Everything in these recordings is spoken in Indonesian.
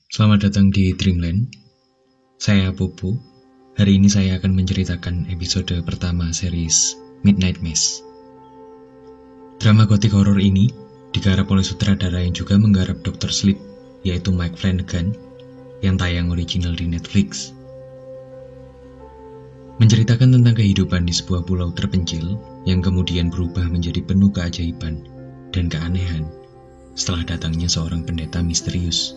Selamat datang di Dreamland. Saya Popo. Hari ini saya akan menceritakan episode pertama series Midnight Mass. Drama gotik horor ini digarap oleh sutradara yang juga menggarap Dr. Sleep, yaitu Mike Flanagan, yang tayang original di Netflix. Menceritakan tentang kehidupan di sebuah pulau terpencil yang kemudian berubah menjadi penuh keajaiban dan keanehan setelah datangnya seorang pendeta misterius.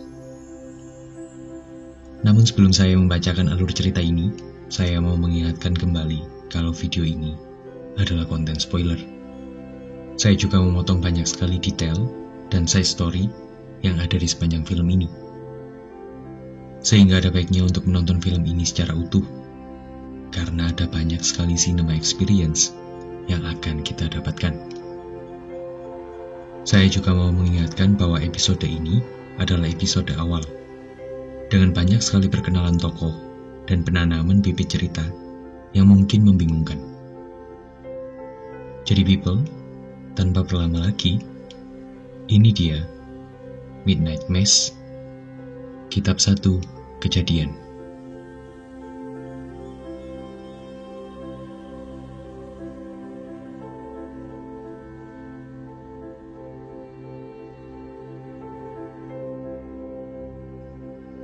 Namun sebelum saya membacakan alur cerita ini, saya mau mengingatkan kembali kalau video ini adalah konten spoiler. Saya juga memotong banyak sekali detail dan side story yang ada di sepanjang film ini. Sehingga ada baiknya untuk menonton film ini secara utuh, karena ada banyak sekali cinema experience yang akan kita dapatkan. Saya juga mau mengingatkan bahwa episode ini adalah episode awal, dengan banyak sekali perkenalan tokoh dan penanaman bibit cerita yang mungkin membingungkan. Jadi people, tanpa berlama lagi, ini dia Midnight Mass, Kitab 1 Kejadian.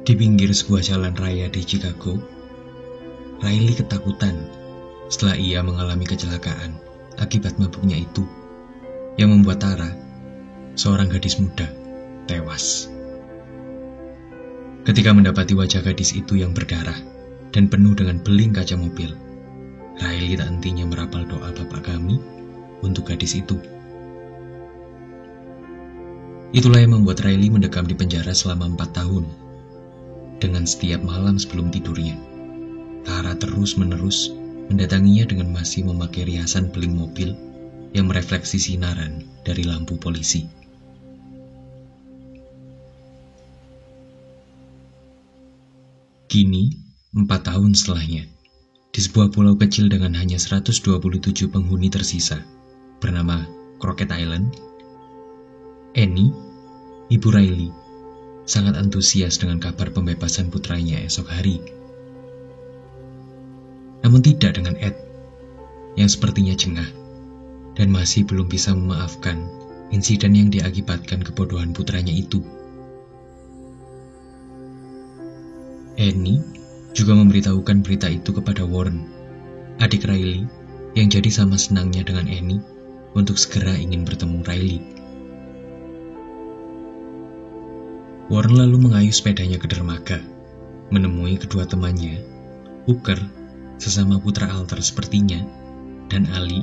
Di pinggir sebuah jalan raya di Chicago, Riley ketakutan setelah ia mengalami kecelakaan akibat mabuknya itu yang membuat Tara, seorang gadis muda, tewas. Ketika mendapati wajah gadis itu yang berdarah dan penuh dengan beling kaca mobil, Riley tak hentinya merapal doa Bapa Kami untuk gadis itu. Itulah yang membuat Riley mendekam di penjara selama 4 tahun. Dengan setiap malam sebelum tidurnya, Tara terus-menerus mendatanginya dengan masih memakai riasan beling mobil yang merefleksi sinaran dari lampu polisi. Kini, 4 tahun setelahnya, di sebuah pulau kecil dengan hanya 127 penghuni tersisa, bernama Crockett Island, Annie, ibu Riley, sangat antusias dengan kabar pembebasan putranya esok hari. Namun tidak dengan Ed, yang sepertinya jengah dan masih belum bisa memaafkan insiden yang diakibatkan kebodohan putranya itu. Annie juga memberitahukan berita itu kepada Warren, adik Riley, yang jadi sama senangnya dengan Annie untuk segera ingin bertemu Riley. Warren lalu mengayuh sepedanya ke dermaga, menemui kedua temannya, Hooker, sesama putra altar sepertinya, dan Ali,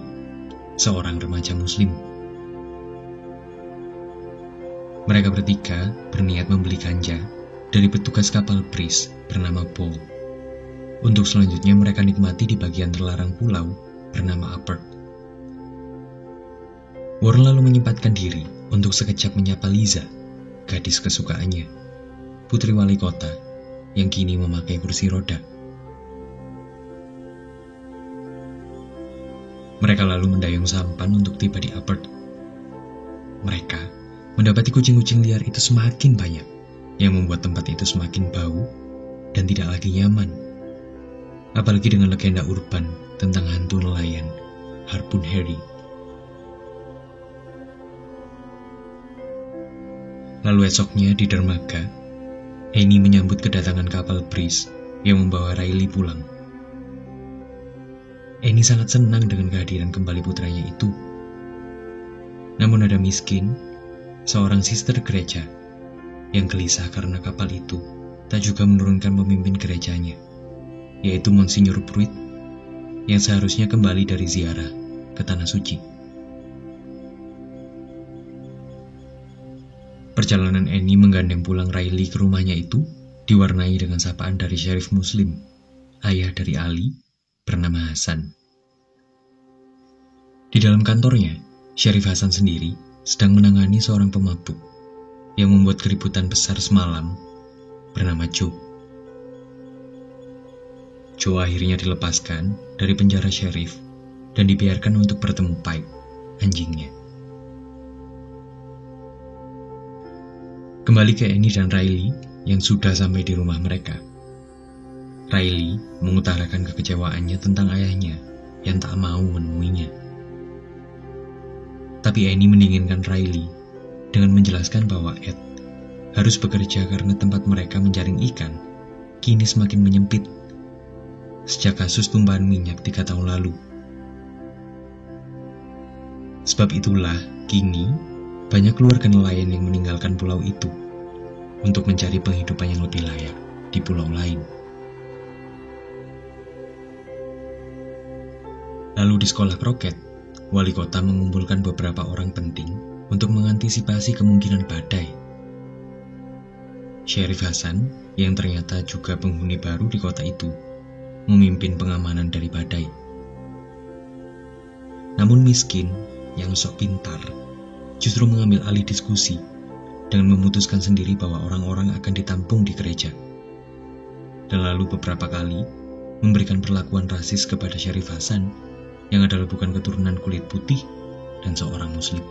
seorang remaja muslim. Mereka bertiga berniat membeli ganja dari petugas kapal bris bernama Paul, untuk selanjutnya mereka nikmati di bagian terlarang pulau bernama Upper. Warren lalu menyempatkan diri untuk sekejap menyapa Liza, gadis kesukaannya, putri wali kota yang kini memakai kursi roda. Mereka lalu mendayung sampan untuk tiba di Upper. Mereka mendapati kucing-kucing liar itu semakin banyak, yang membuat tempat itu semakin bau dan tidak lagi nyaman. Apalagi dengan legenda urban tentang hantu nelayan Harpoon Harry. Lalu esoknya di dermaga, Annie menyambut kedatangan kapal bris yang membawa Riley pulang. Annie sangat senang dengan kehadiran kembali putranya itu. Namun ada Miskin, seorang sister gereja, yang gelisah karena kapal itu tak juga menurunkan pemimpin gerejanya, yaitu Monsignor Pruitt, yang seharusnya kembali dari ziarah ke Tanah Suci. Perjalanan Annie menggandeng pulang Riley ke rumahnya itu diwarnai dengan sapaan dari Sheriff Muslim, ayah dari Ali, bernama Hasan. Di dalam kantornya, Sheriff Hasan sendiri sedang menangani seorang pemabuk yang membuat keributan besar semalam, bernama Joe. Joe akhirnya dilepaskan dari penjara Sheriff dan dibiarkan untuk bertemu Pike, anjingnya. Kembali ke Annie dan Riley yang sudah sampai di rumah mereka, Riley mengutarakan kekecewaannya tentang ayahnya yang tak mau menemuinya. Tapi Annie mendinginkan Riley dengan menjelaskan bahwa Ed harus bekerja karena tempat mereka menjaring ikan kini semakin menyempit sejak kasus tumpahan minyak 3 tahun lalu. Sebab itulah, kini banyak keluarga nelayan yang meninggalkan pulau itu untuk mencari penghidupan yang lebih layak di pulau lain. Lalu di sekolah kroket, wali kota mengumpulkan beberapa orang penting untuk mengantisipasi kemungkinan badai. Sheriff Hasan, yang ternyata juga penghuni baru di kota itu, memimpin pengamanan dari badai. Namun Miskin, yang sok pintar, justru mengambil alih diskusi dengan memutuskan sendiri bahwa orang-orang akan ditampung di gereja. Dan lalu beberapa kali memberikan perlakuan rasis kepada Sheriff Hasan yang adalah bukan keturunan kulit putih dan seorang muslim.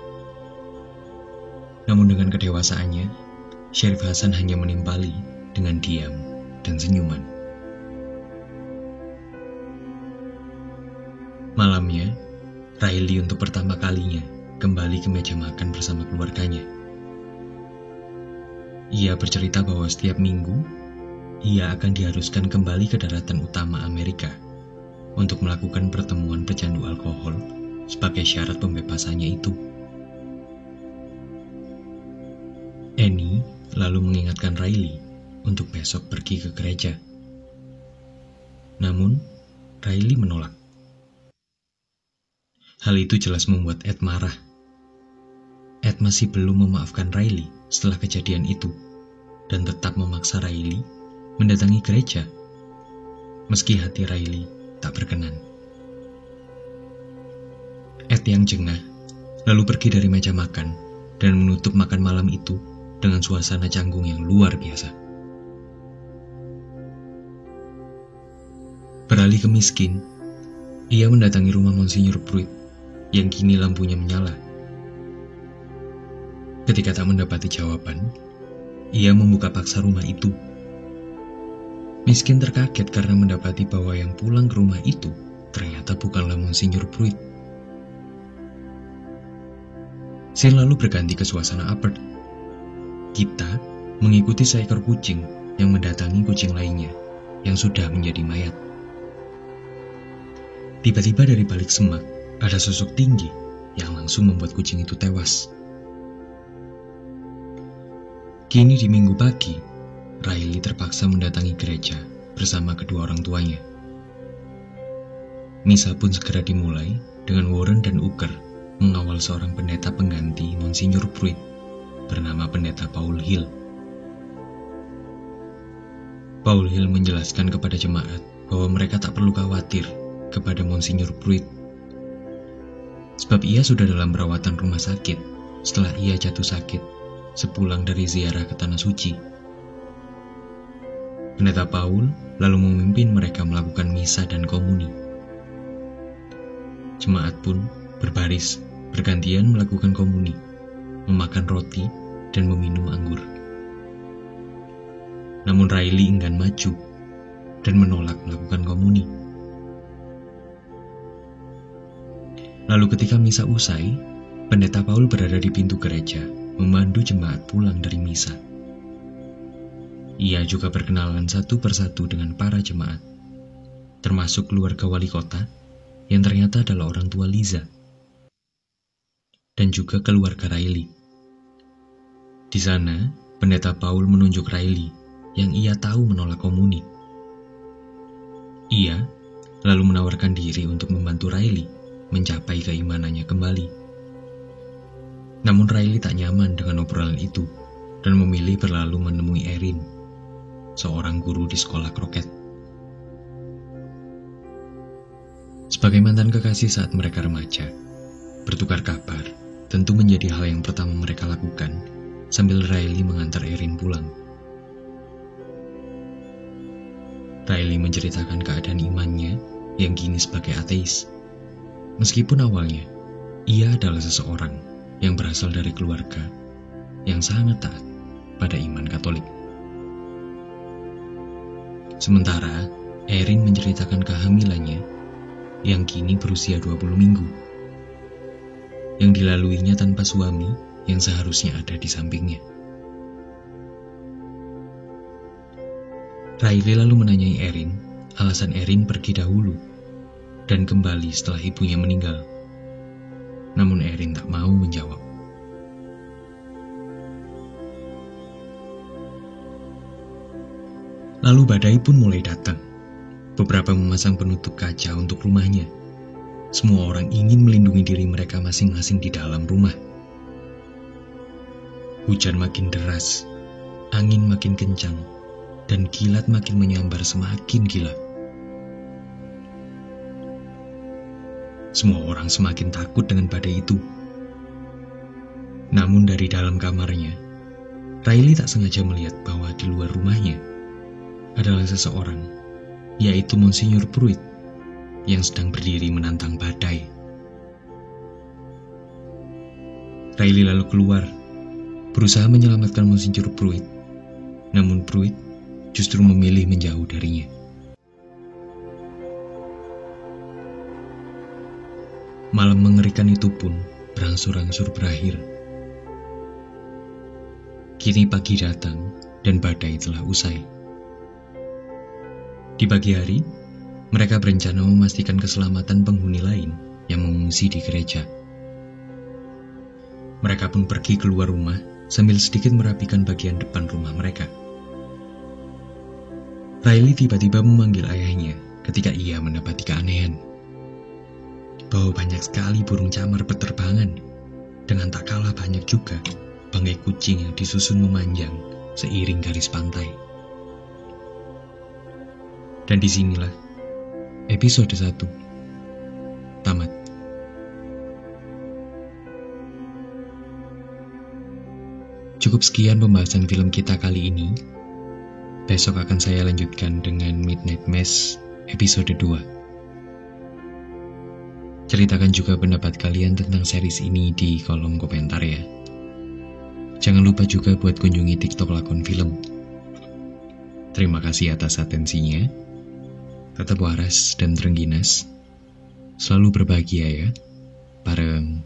Namun dengan kedewasaannya, Sheriff Hasan hanya menimpali dengan diam dan senyuman. Malamnya, Riley untuk pertama kalinya kembali ke meja makan bersama keluarganya. Ia bercerita bahwa setiap minggu, ia akan diharuskan kembali ke daratan utama Amerika untuk melakukan pertemuan pecandu alkohol sebagai syarat pembebasannya itu. Annie lalu mengingatkan Riley untuk besok pergi ke gereja. Namun, Riley menolak. Hal itu jelas membuat Ed marah. Ed masih belum memaafkan Riley setelah kejadian itu dan tetap memaksa Riley mendatangi gereja, meski hati Riley tak berkenan. Ed yang jengah lalu pergi dari meja makan dan menutup makan malam itu dengan suasana canggung yang luar biasa. Beralih ke Miskin, ia mendatangi rumah Monsignor Pruitt yang kini lampunya menyala. Ketika tak mendapati jawaban, ia membuka paksa rumah itu. Miskin terkaget karena mendapati bahwa yang pulang ke rumah itu ternyata bukanlah Monsignor Pruitt. Scene lalu berganti ke suasana Albert. Kita mengikuti seekor kucing yang mendatangi kucing lainnya yang sudah menjadi mayat. Tiba-tiba dari balik semak, ada sosok tinggi yang langsung membuat kucing itu tewas. Kini di minggu pagi, Riley terpaksa mendatangi gereja bersama kedua orang tuanya. Misa pun segera dimulai dengan Warren dan Uker mengawal seorang pendeta pengganti Monsignor Pruitt bernama pendeta Paul Hill. Paul Hill menjelaskan kepada jemaat bahwa mereka tak perlu khawatir kepada Monsignor Pruitt, sebab ia sudah dalam perawatan rumah sakit setelah ia jatuh sakit sepulang dari ziarah ke Tanah Suci. Pendeta Paul lalu memimpin mereka melakukan misa dan komuni. Jemaat pun berbaris, bergantian melakukan komuni, memakan roti, dan meminum anggur. Namun Riley enggan maju dan menolak melakukan komuni. Lalu ketika misa usai, pendeta Paul berada di pintu gereja, memandu jemaat pulang dari misa. Ia juga berkenalan satu persatu dengan para jemaat, termasuk keluarga wali kota, yang ternyata adalah orang tua Liza, dan juga keluarga Riley. Di sana, pendeta Paul menunjuk Riley, yang ia tahu menolak komuni. Ia lalu menawarkan diri untuk membantu Riley mencapai keimanannya kembali. Namun Riley tak nyaman dengan obrolan itu dan memilih berlalu menemui Erin, seorang guru di sekolah kroket. Sebagai mantan kekasih saat mereka remaja, bertukar kabar tentu menjadi hal yang pertama mereka lakukan sambil Riley mengantar Erin pulang. Riley menceritakan keadaan imannya yang kini sebagai ateis. Meskipun awalnya, ia adalah seseorang yang berasal dari keluarga yang sangat taat pada iman Katolik. Sementara Erin menceritakan kehamilannya yang kini berusia 20 minggu, yang dilaluinya tanpa suami yang seharusnya ada di sampingnya. Riley lalu menanyai Erin alasan Erin pergi dahulu dan kembali setelah ibunya meninggal. Namun Erin tak mau menjawab. Lalu badai pun mulai datang. Beberapa memasang penutup kaca untuk rumahnya. Semua orang ingin melindungi diri mereka masing-masing di dalam rumah. Hujan makin deras, angin makin kencang, dan kilat makin menyambar semakin gila. Semua orang semakin takut dengan badai itu. Namun dari dalam kamarnya, Riley tak sengaja melihat bahwa di luar rumahnya adalah seseorang, yaitu Monsignor Pruitt, yang sedang berdiri menantang badai. Riley lalu keluar, berusaha menyelamatkan Monsignor Pruitt, namun Pruitt justru memilih menjauh darinya. Malam mengerikan itu pun berangsur-angsur berakhir. Kini pagi datang dan badai telah usai. Di pagi hari, mereka berencana memastikan keselamatan penghuni lain yang mengungsi di gereja. Mereka pun pergi keluar rumah sambil sedikit merapikan bagian depan rumah mereka. Riley tiba-tiba memanggil ayahnya ketika ia mendapati keanehan. Bahwa banyak sekali burung camar berterbangan, dengan tak kalah banyak juga bangkai kucing yang disusun memanjang seiring garis pantai. Dan disinilah episode 1 tamat. Cukup sekian pembahasan film kita kali ini. Besok akan saya lanjutkan dengan Midnight Mass episode 2. Ceritakan juga pendapat kalian tentang series ini di kolom komentar ya. Jangan lupa juga buat kunjungi TikTok Lakon Film. Terima kasih atas atensinya. Tetap waras dan terengginas. Selalu berbahagia ya. Bareng